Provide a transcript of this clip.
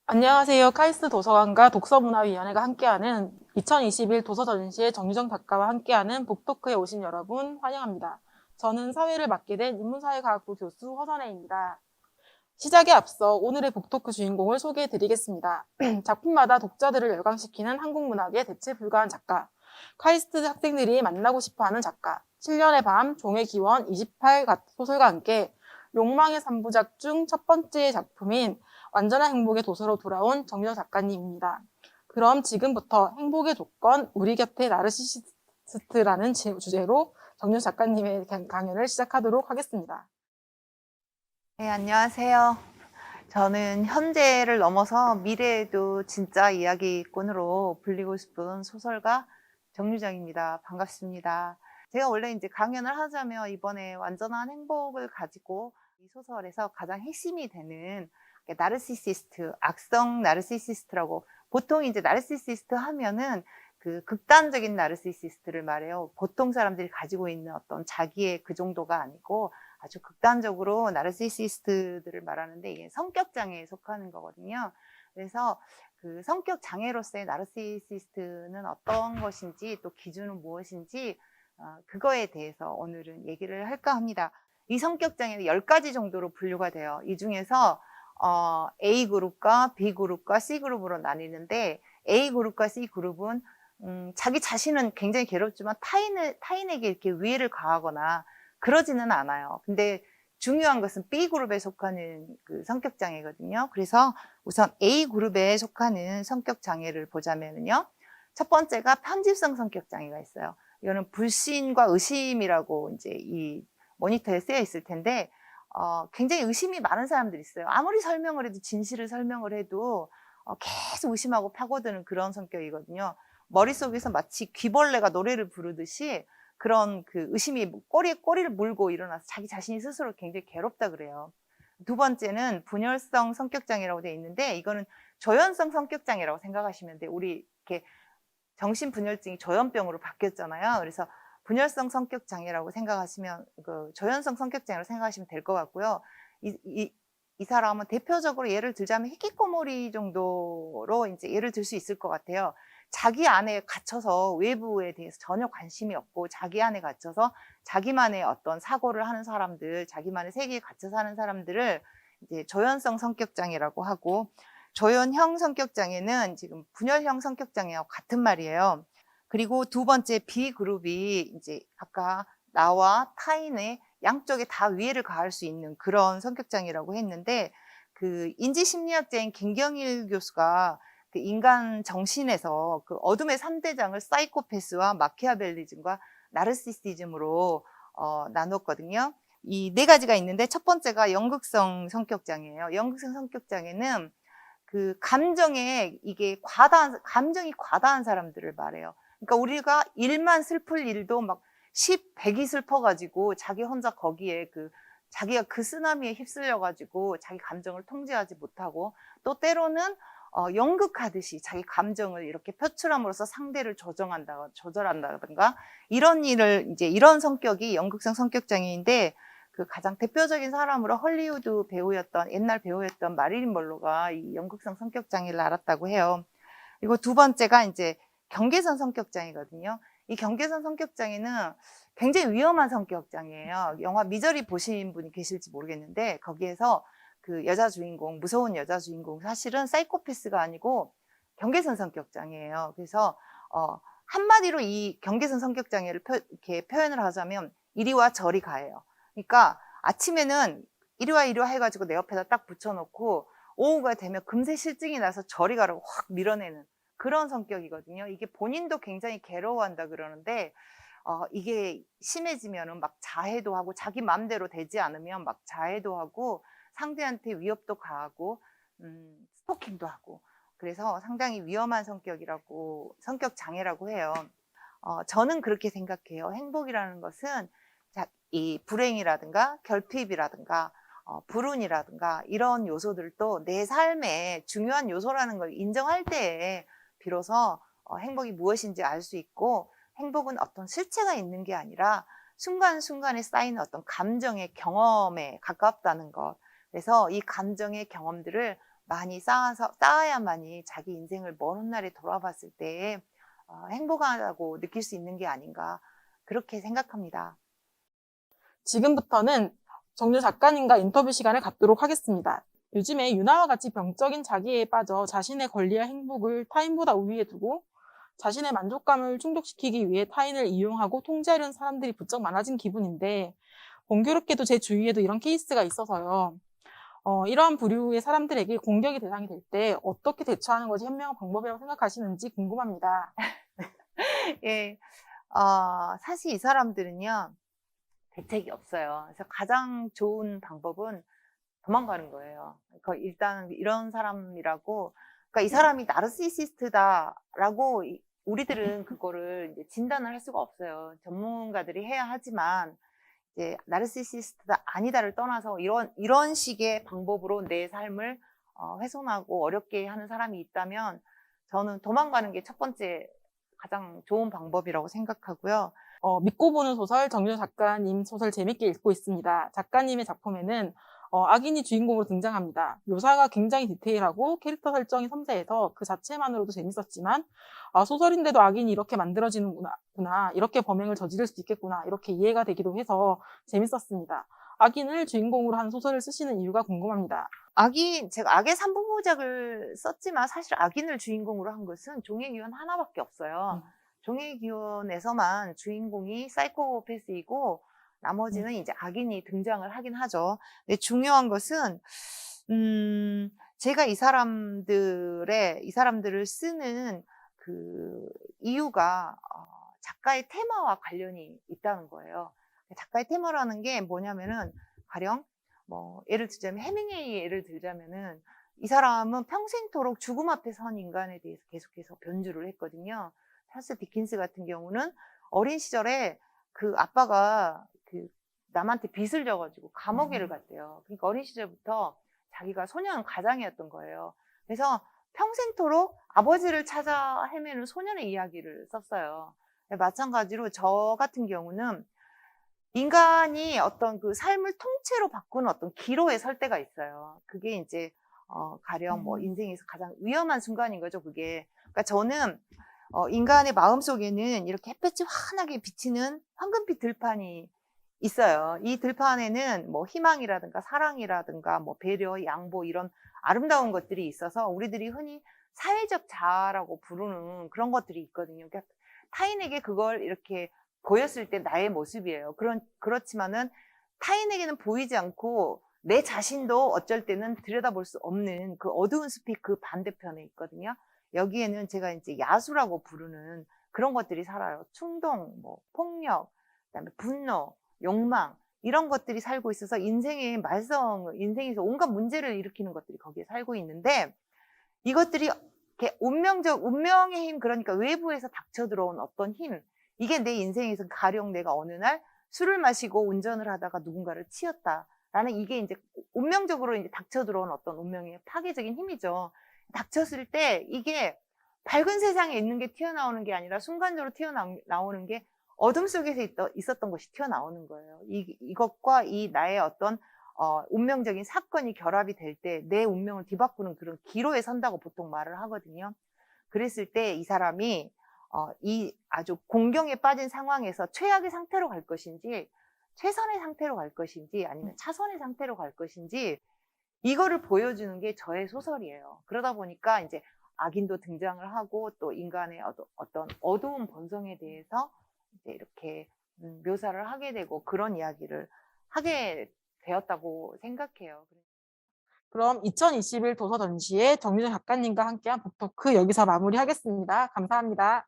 안녕하세요. 카이스트 도서관과 독서문화위원회가 함께하는 2021 도서전시회 정유정 작가와 함께하는 북토크에 오신 여러분 환영합니다. 저는 사회를 맡게 된 인문사회과학부 교수 허선혜입니다. 시작에 앞서 오늘의 북토크 주인공을 소개해드리겠습니다. 작품마다 독자들을 열광시키는 한국문학의 대체 불가한 작가, 카이스트 학생들이 만나고 싶어하는 작가, 7년의 밤, 종의 기원, 28 소설과 함께 욕망의 3부작 중 첫 번째 작품인 완전한 행복의 도서로 돌아온 정유정 작가님입니다. 그럼 지금부터 행복의 조건, 우리 곁의 나르시시스트라는 주제로 정유정 작가님의 강연을 시작하도록 하겠습니다. 네, 안녕하세요. 저는 현재를 넘어서 미래에도 진짜 이야기꾼으로 불리고 싶은 소설가 정유정입니다. 반갑습니다. 제가 원래 이제 강연을 하자면 이번에 완전한 행복을 가지고 이 소설에서 가장 핵심이 되는 나르시시스트, 악성 나르시시스트라고, 보통 이제 나르시시스트 하면은 그 극단적인 나르시시스트를 말해요. 보통 사람들이 가지고 있는 어떤 자기의 그 정도가 아니고 아주 극단적으로 나르시시스트들을 말하는데, 이게 성격 장애에 속하는 거거든요. 그래서 그 성격 장애로서의 나르시시스트는 어떤 것인지, 또 기준은 무엇인지, 그거에 대해서 오늘은 얘기를 할까 합니다. 이 성격 장애는 10가지 정도로 분류가 돼요. 이 중에서 A그룹과 B그룹과 C그룹으로 나뉘는데, A그룹과 C그룹은 자기 자신은 굉장히 괴롭지만 타인에게 이렇게 위해를 가하거나 그러지는 않아요. 근데 중요한 것은 B그룹에 속하는 그 성격장애거든요. 그래서 우선 A그룹에 속하는 성격장애를 보자면요. 첫 번째가 편집성 성격장애가 있어요. 이거는 불신과 의심이라고 이제 이 모니터에 쓰여 있을 텐데, 굉장히 의심이 많은 사람들이 있어요. 아무리 설명을 해도, 진실을 설명을 해도 계속 의심하고 파고드는 그런 성격이거든요. 머릿속에서 마치 귀벌레가 노래를 부르듯이 그런 그 의심이 꼬리에 꼬리를 물고 일어나서 자기 자신이 스스로 굉장히 괴롭다 그래요. 두 번째는 분열성 성격장애라고 되어 있는데, 이거는 조현성 성격장애라고 생각하시면 돼요. 우리 이렇게 정신분열증이 조현병으로 바뀌었잖아요. 그래서 분열성 성격장애라고 생각하시면, 그 조현성 성격장애라고 생각하시면 될 것 같고요. 이 사람은 대표적으로 예를 들자면 히키코모리 정도로 이제 예를 들 수 있을 것 같아요. 자기 안에 갇혀서 외부에 대해서 전혀 관심이 없고, 자기 안에 갇혀서 자기만의 어떤 사고를 하는 사람들, 자기만의 세계에 갇혀 사는 사람들을 이제 조현성 성격장애라고 하고, 조현형 성격장애는 지금 분열형 성격장애와 같은 말이에요. 그리고 두 번째 B그룹이 이제 아까 나와 타인의 양쪽에 다 위해를 가할 수 있는 그런 성격장애라고 했는데, 그 인지심리학자인 김경일 교수가 그 인간 정신에서 그 어둠의 3대장을 사이코패스와 마키아벨리즘과 나르시시즘으로 나눴거든요. 이 4가지가 있는데, 첫 번째가 연극성 성격장애예요. 연극성 성격장애는 그 감정이 과다한 사람들을 말해요. 그러니까 우리가 일만 슬플 일도 막 10, 100이 슬퍼가지고 자기 혼자 거기에 자기가 그 쓰나미에 휩쓸려가지고 자기 감정을 통제하지 못하고, 또 때로는 연극하듯이 자기 감정을 이렇게 표출함으로써 상대를 조절한다든가 이런 이런 성격이 연극성 성격장애인데, 그 가장 대표적인 사람으로 옛날 배우였던 마릴린 먼로가 이 연극성 성격장애를 앓았다고 해요. 그리고 두 번째가 이제 경계선 성격장애거든요. 이 경계선 성격장애는 굉장히 위험한 성격장애예요. 영화 미저리 보신 분이 계실지 모르겠는데, 거기에서 그 여자 주인공, 무서운 여자 주인공, 사실은 사이코패스가 아니고 경계선 성격장애예요. 그래서 한마디로 이 경계선 성격장애를 이렇게 표현을 하자면 이리와 저리 가예요. 그러니까 아침에는 이리와 해가지고 내 옆에다 딱 붙여놓고, 오후가 되면 금세 실증이 나서 저리 가라고 확 밀어내는 그런 성격이거든요. 이게 본인도 굉장히 괴로워한다 그러는데, 이게 심해지면은 막 자해도 하고, 자기 마음대로 되지 않으면 막 자해도 하고, 상대한테 위협도 가하고, 스토킹도 하고, 그래서 상당히 위험한 성격 장애라고 해요. 저는 그렇게 생각해요. 행복이라는 것은 이 불행이라든가 결핍이라든가 불운이라든가 이런 요소들도 내 삶의 중요한 요소라는 걸 인정할 때에 비로소 행복이 무엇인지 알 수 있고, 행복은 어떤 실체가 있는 게 아니라 순간순간에 쌓이는 어떤 감정의 경험에 가깝다는 것. 그래서 이 감정의 경험들을 많이 쌓아야만이 자기 인생을 먼 훗날에 돌아봤을 때 행복하다고 느낄 수 있는 게 아닌가, 그렇게 생각합니다. 지금부터는 정유 작가님과 인터뷰 시간을 갖도록 하겠습니다. 요즘에 유나와 같이 병적인 자기애에 빠져 자신의 권리와 행복을 타인보다 우위에 두고 자신의 만족감을 충족시키기 위해 타인을 이용하고 통제하려는 사람들이 부쩍 많아진 기분인데, 공교롭게도 제 주위에도 이런 케이스가 있어서요. 이러한 부류의 사람들에게 공격의 대상이 될 때 어떻게 대처하는 것이 현명한 방법이라고 생각하시는지 궁금합니다. 예, 사실 이 사람들은요, 대책이 없어요. 그래서 가장 좋은 방법은 도망가는 거예요. 그러니까 일단 이런 사람이라고, 그러니까 이 사람이 나르시시스트다라고 우리들은 그거를 이제 진단을 할 수가 없어요. 전문가들이 해야 하지만, 이제 나르시시스트다 아니다를 떠나서 이런 식의 방법으로 내 삶을 훼손하고 어렵게 하는 사람이 있다면, 저는 도망가는 게 첫 번째 가장 좋은 방법이라고 생각하고요. 믿고 보는 소설 정유 작가님 소설 재밌게 읽고 있습니다. 작가님의 작품에는 악인이 주인공으로 등장합니다. 묘사가 굉장히 디테일하고 캐릭터 설정이 섬세해서 그 자체만으로도 재밌었지만, 소설인데도 악인이 이렇게 만들어지는구나, 이렇게 범행을 저지를 수 있겠구나, 이렇게 이해가 되기도 해서 재밌었습니다. 악인을 주인공으로 한 소설을 쓰시는 이유가 궁금합니다. 제가 악의 3부작을 썼지만 사실 악인을 주인공으로 한 것은 종의기원 하나밖에 없어요. 종의기원에서만 주인공이 사이코패스이고 나머지는 이제 악인이 등장을 하긴 하죠. 근데 중요한 것은 제가 이 사람들을 쓰는 그 이유가 작가의 테마와 관련이 있다는 거예요. 작가의 테마라는 게 뭐냐면은, 가령 예를 들자면 해밍웨이의 예를 들자면은, 이 사람은 평생토록 죽음 앞에 선 인간에 대해서 계속해서 변주를 했거든요. 찰스 디킨스 같은 경우는 어린 시절에 그 아빠가 그 남한테 빚을 져가지고 감옥에를 갔대요. 그러니까 어린 시절부터 자기가 소년 가장이었던 거예요. 그래서 평생토록 아버지를 찾아 헤매는 소년의 이야기를 썼어요. 마찬가지로 저 같은 경우는 인간이 어떤 그 삶을 통째로 바꾸는 어떤 기로에 설 때가 있어요. 그게 이제 가령 인생에서 가장 위험한 순간인 거죠, 그게. 그러니까 저는 인간의 마음속에는 이렇게 햇볕이 환하게 비치는 황금빛 들판이 있어요. 이 들판에는 희망이라든가 사랑이라든가 배려, 양보, 이런 아름다운 것들이 있어서 우리들이 흔히 사회적 자아라고 부르는 그런 것들이 있거든요. 그러니까 타인에게 그걸 이렇게 보였을 때 나의 모습이에요. 그렇지만은 타인에게는 보이지 않고 내 자신도 어쩔 때는 들여다볼 수 없는 그 어두운 숲이 그 반대편에 있거든요. 여기에는 제가 이제 야수라고 부르는 그런 것들이 살아요. 충동, 폭력, 그다음에 분노, 욕망, 이런 것들이 살고 있어서 인생에서 온갖 문제를 일으키는 것들이 거기에 살고 있는데, 이것들이 이렇게 운명의 힘, 그러니까 외부에서 닥쳐 들어온 어떤 힘, 이게 내 인생에서 가령 내가 어느 날 술을 마시고 운전을 하다가 누군가를 치였다라는, 이게 이제 운명적으로 이제 닥쳐 들어온 어떤 운명의 파괴적인 힘이죠. 닥쳤을 때 이게 밝은 세상에 있는 게 튀어나오는 게 아니라 순간적으로 튀어나오는 게 어둠 속에서 있었던 것이 튀어나오는 거예요. 이것과 이 나의 어떤 운명적인 사건이 결합이 될 때 내 운명을 뒤바꾸는 그런 기로에 선다고 보통 말을 하거든요. 그랬을 때 이 사람이 이 아주 공경에 빠진 상황에서 최악의 상태로 갈 것인지, 최선의 상태로 갈 것인지, 아니면 차선의 상태로 갈 것인지, 이거를 보여주는 게 저의 소설이에요. 그러다 보니까 이제 악인도 등장을 하고 또 인간의 어떤 어두운 본성에 대해서 이제 이렇게 묘사를 하게 되고 그런 이야기를 하게 되었다고 생각해요. 그럼 2021 도서 전시회 정유정 작가님과 함께한 북토크 여기서 마무리하겠습니다. 감사합니다.